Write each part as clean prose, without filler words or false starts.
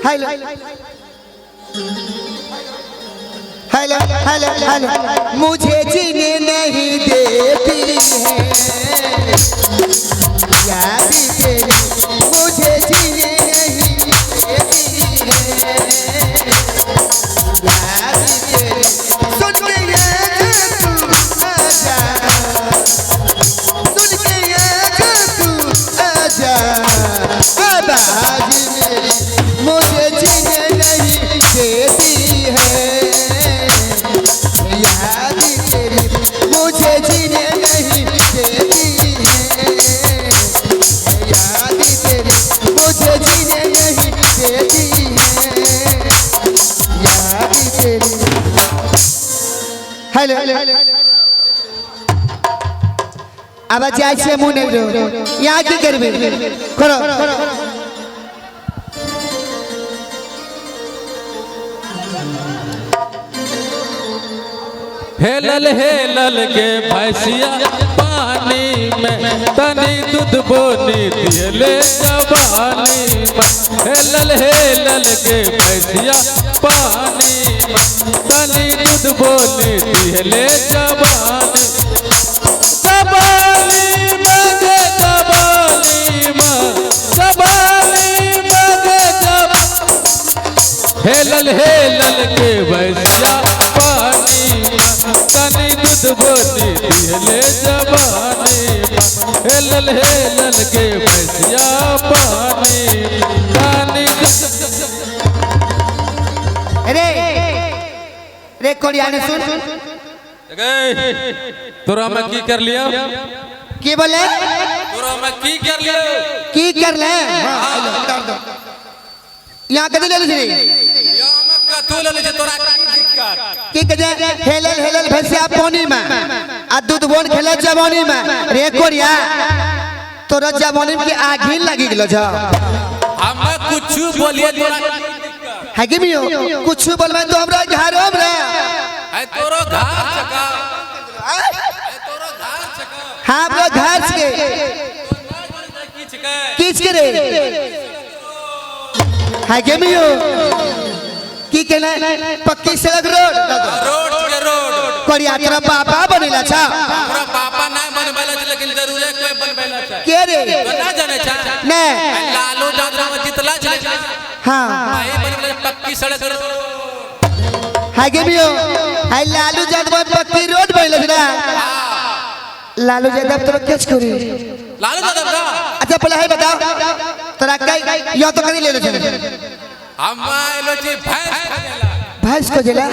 Hello hello hello hello मुझे जीने नहीं देती है याद तेरी मुझे जीने नहीं देती है याद तेरी सुन के तू आजा सुन के तू आजा आवाज़ मेरी मुझे जीने नहीं देती है याद तेरी मुझे जीने नहीं देती है याद तेरी मुझे जीने नहीं देती है याद तेरी। हेलो अब जाए मुँह नहीं रो यहाँ की करबे करो हेलल हेलल के भैंसिया पानी में तनी दूध बोनी दिले जवानी में हेलल हेलल के भैंसिया पानी में तनी दूध बोनी दिले जवानी जवानी मगे जवानी जवानी मगे हेलल हेलल के भैंसिया पानी तनी दूध बोनी दिले जवानी हेलल हेलल के भैंसिया पानी तनी रे रे कोरियाने सुन तोरा मैं की कर लिया की बोले तोरा मैं की कर लिया की कर ले यहाँ कभी ले लीजिए की कहे हेलल हेलल भैंसिया पानी में आ दूध बोन खेले जवानी में रे कोरिया तोरा जवानी में आग ही लगी गेलो छ हम कुछ बोलिए तोरा है कि भी कुछ बोलबे तो हमरा घर हम रे है तोरो घर चका है तोरो घर चका हां बरो घर के किछ के रे है कि भी की कहना पक्की सड़क रोड रोड के रोड कोरिया तेरा पापा बनेला छ हमरा पापा ना बनबेला छ लेकिन जरूर कोई बनबेला छ के रे तो ना जाने छ ने लालू यादव में जितला छ हां भाई बनबेला पक्की सड़क है के भी है लालू यादव पक्की रोड बनेला छ ना लालू यादव तोरा केच करी लालू यादव का अच्छा पहले है बताओ तोरा कई यो तो करी ले छ हम आइलो छी भैंस को जेला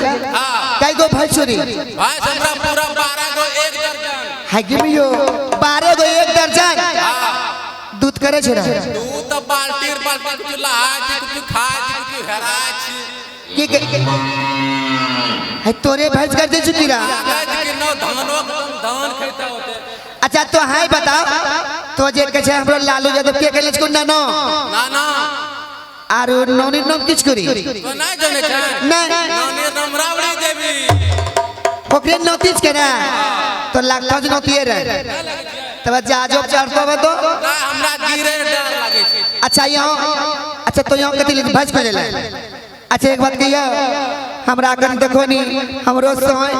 कई गो भैंस चोरी भैंस हमरा पूरा 12 गो 1 दर्जन है कि भी 12 गो 1 दर्जन दूध करे छ दूध तो बाल्टी कुछ लहाय छी कुछ खाय छी कुछ हेराय छी की है तोरे भैंस कर दे चुकी रा कि नो धान खाता होते अच्छा तो है बताओ तो जे कहे हमरा लालू यादव के कहले छ ना ना आरो नौनी नाम किछ करी तो ना जाने छ ना नौनी नाम रावड़ी देवी ओकरे नोटिस के ना तो लागता ज नोटिए रे तब जाजो चढ़तो बे तो ना हमरा गिरे डर लागे छै अच्छा यहाँ अच्छा तो यहाँ कथि भैंस को जेला अच्छा एक बात कहियो हमरा कन देखो नी हमरो समय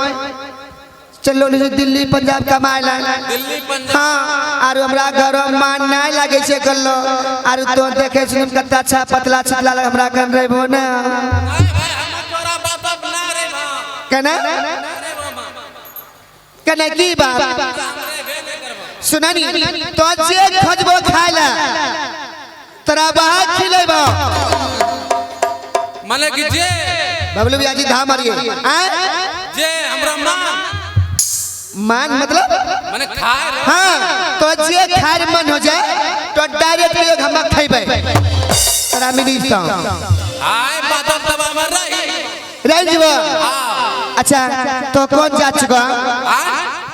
चलो दिल्ली पंजाब कमाए ला दिल्ली पंजाब हां आरो हमरा घर मान नहीं लागे छे कल्लो आरो तो देखे छी कत्ता अच्छा पतला छितला हमरा कन रहबो ना भाई हम तोरा बाप ना रे मां कना कना की बाप सुनानी तो जे खजबो खाइला तोरा बाहर खिलेबो माने कि जे बबलू बियाजी धा मारिए जे हमरा मान मतलब माने खाए हां तो जे खाए मन हो जाए तो डायरेक्ट लोग हम खइबे तोरा मिली त आय बादल तब हमर रह जीवा अच्छा तो कौन जात छको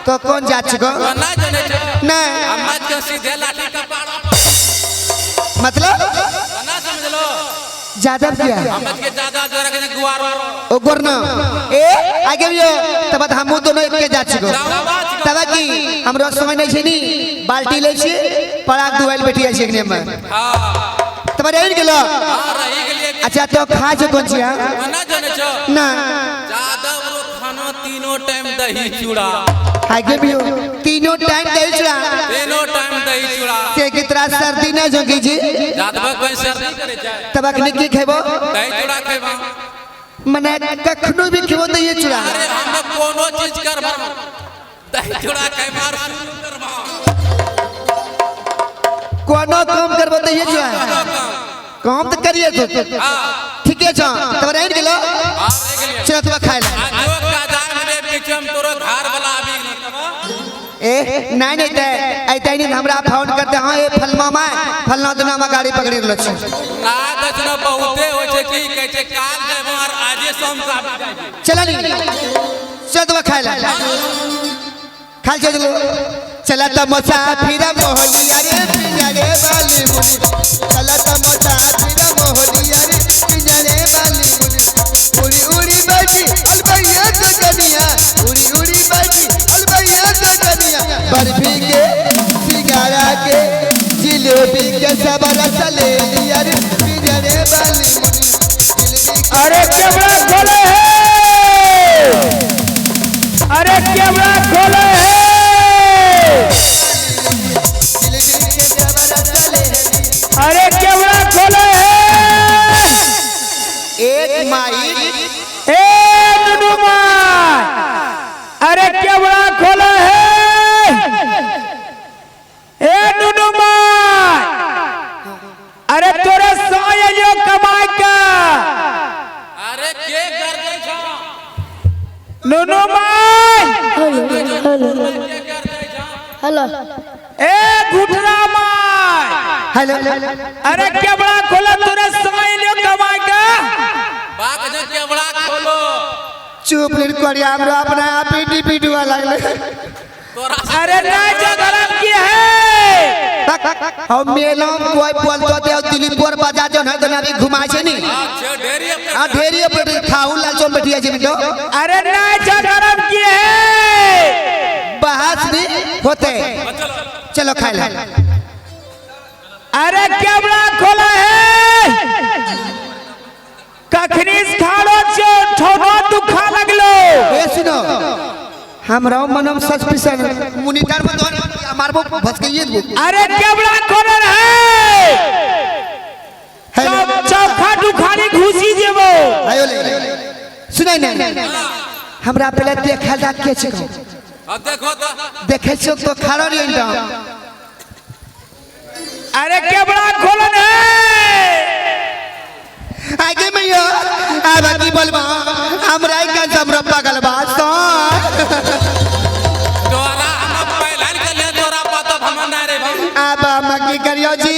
तो कौन जात छको ना जाने छ ना हम के सीधे लाठी का पाड़ा मतलब ना समझ लो ज्यादा किया हम के ज्यादा जोरा के गुवार ओ गोरना ए आगे भी तब हम दोनों एक के जात छको तब की हमरो समय नहीं छै नी बाल्टी ले छी पराग दुआल बैठिया छै एकने में हां तब रहि गेलो हां रहि गेलिए अच्छा तो खा जो कौन चिया ना जाने छो ना यादव रो खाना तीनों टाइम दही चूड़ा आगे भी तीनों टाइम दही चूड़ा तीनों टाइम दही चूड़ा से कितना सर्दी ना जोगी जी यादव कोई सर्दी करे जाए तब अखनी की खेबो दही चूड़ा खेबा मने कखनो भी खेबो दही चूड़ा अरे हम कोनो चीज करबा दही चूड़ा खेबार शुरू करबा कोनो काम करबो दही चूड़ा काम तो करिए तो ठीक है छ तब रह गेलो चल तब खाए ले जो काजार में पीछे हम तोरो घर वाला आबी न तब ए नहीं नहीं ते ऐते नहीं हमरा फोन करते हां ए फलमा में फलना दुना में गाड़ी पकड़ी लो छ ना दसना बहुते होय छे की कहै छे काल जेबो और आजे शाम का आबी जाय छे चला नहीं चल तब खाए ले खा चलो चला त मुसाफिर मोहलिया रे पिंजरे वाली मुनी चला त मुसाफिर मोहलिया रे पिंजरे वाली मुनी उड़ी उड़ी बैठी अलबैया तो कनिया उड़ी उड़ी बैठी अलबैया तो कनिया बर्फी के सिंगारा के जिलेबी के सब रस ले लिया रे पिंजरे वाली मुनी अरे कैमरा खोले है अरे कैमरा खोले है अरे कैमरा खोले है एक माई ए नुनू माई अरे कैमरा खोले है ए नुनू माई अरे तोरे साय जो कमाई का अरे के कर दे छ नुनू माई के कर दे छ हेलो ए घुटना माई हेलो अरे कैमरा खोला तोरे समय लियो कमाई का बाक जे केवड़ा खोलो चुप नहीं करिया हमरा अपना आप पीटी पीटवा लागले तोरा अरे नहीं जगरम की है हम मेला कोई बोलतो ते दिलीप पर बाजा जो है तो अभी घुमा छे नी छे ढेरी आ ढेरी पर खाऊ लाचो बैठिया छे बिटो अरे नहीं जगरम की है बहस भी होते चलो खा ले अरे कैमरा खोला है कखनी खाड़ो छो ठोनो दुखा लगलो ए सुनो हमरा मनम सस्पिशन मुनिटर में दोन मारबो भस के ये अरे कैमरा खोले है चौखा दुखानी घुसी जेबो आयो ले सुनाई ना हमरा पहले देखा जा के छ अब देखो तो देखे छो तो खाड़ो रे इंदा अरे कैमरा खोलन है आगे में यो अब की बोलबा हमरा का हमरा पागल बात तो तोरा हम पहला के ले तोरा पता हम ना रे भाई अब मकी करियो जी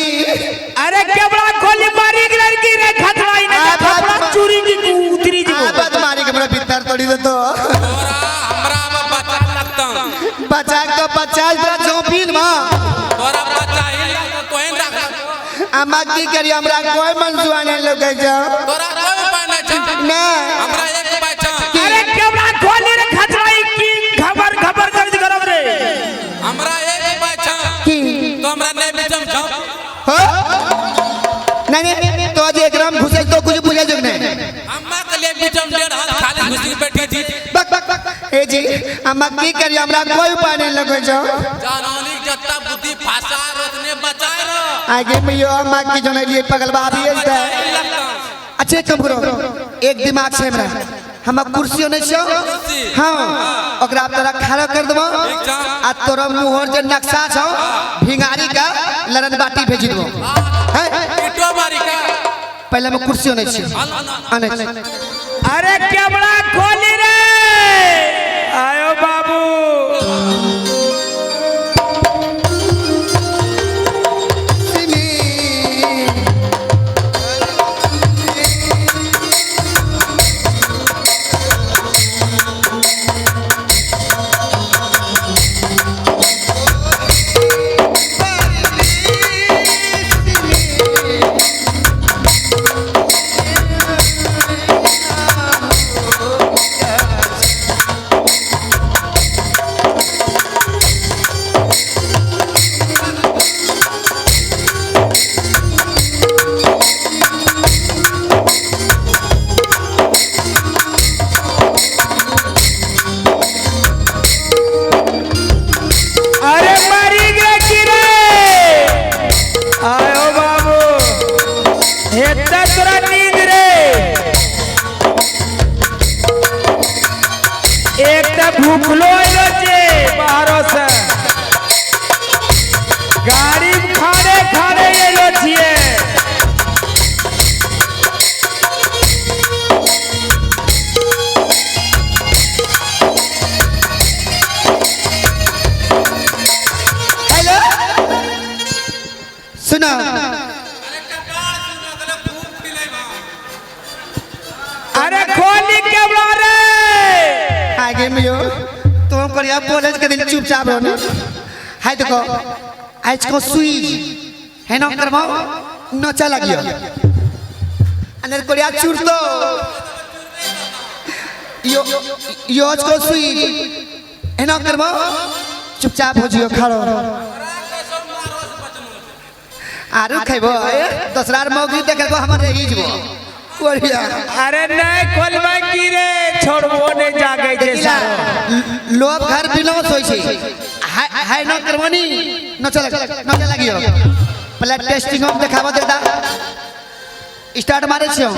अरे कैमरा खोली मारी लड़की रे खतराई ना कपड़ा चोरी जी उतरी जी अब तुम्हारी कपड़ा भीतर तोड़ी दे तो तोरा हमरा में बचा लगता 50 तो 50 जोपिन मा तोरा बचा ही तो तोइन रख अम्मा की करी हमरा कोई मंजुआ नहीं लगे जा तोरा कोई उपाय ना छ ना हमरा एक उपाय छ अरे कैमरा खोली रे खतराई की खबर खबर कर करब रे हमरा एक उपाय छ की तो हमरा नहीं बिचम छ हो नहीं तो आज एक राम घुसे तो कुछ बुझे जग नहीं अम्मा के लिए बिचम डेढ़ हाथ खाली घुसी बैठी थी बक बक बक ए जी अम्मा की करी हमरा कोई उपाय नहीं लगे जा जानौली जत्ता बुद्धि भाषा रोतने बचाए रहो आगे में यो अम्मा की जो लिए पगल बात ये है अच्छे कम करो एक दिमाग से हमरा हम कुर्सियों नहीं छो हां ओकरा तोरा खड़ा कर देबो आ तोरा मुहर जे नक्शा छो भिंगारी का लरन बाटी भेज देबो हैं इटो मारी का पहले में कुर्सियों नहीं छो आने अरे कैमरा खोली रे आयो बाबू एकटा तोरा नींद रे एकटा भूखलो आइलो छे बाहरो से गाड़ी में खाने खाने आइलो छिए हेलो सुनो अरे खोली कैमरा रे आगे मिलो तुम करिया कॉलेज के दिन चुपचाप रहो ना हाय देखो आज को स्विच है ना करमो न चला गया अनर करिया चूर दो यो आज को स्विच है ना करमो चुपचाप हो जियो खड़ो आरु खाइबो दसरार मौगी देखबो हमर रही जबो कोरिया अरे नहीं खोलबा की रे छोड़बो नहीं जागे छे सारो लोग घर बिलोस होई छे हाय न करमनी न चला गियो प्लेट टेस्टिंग हम देखाबो देता स्टार्ट मारे छियो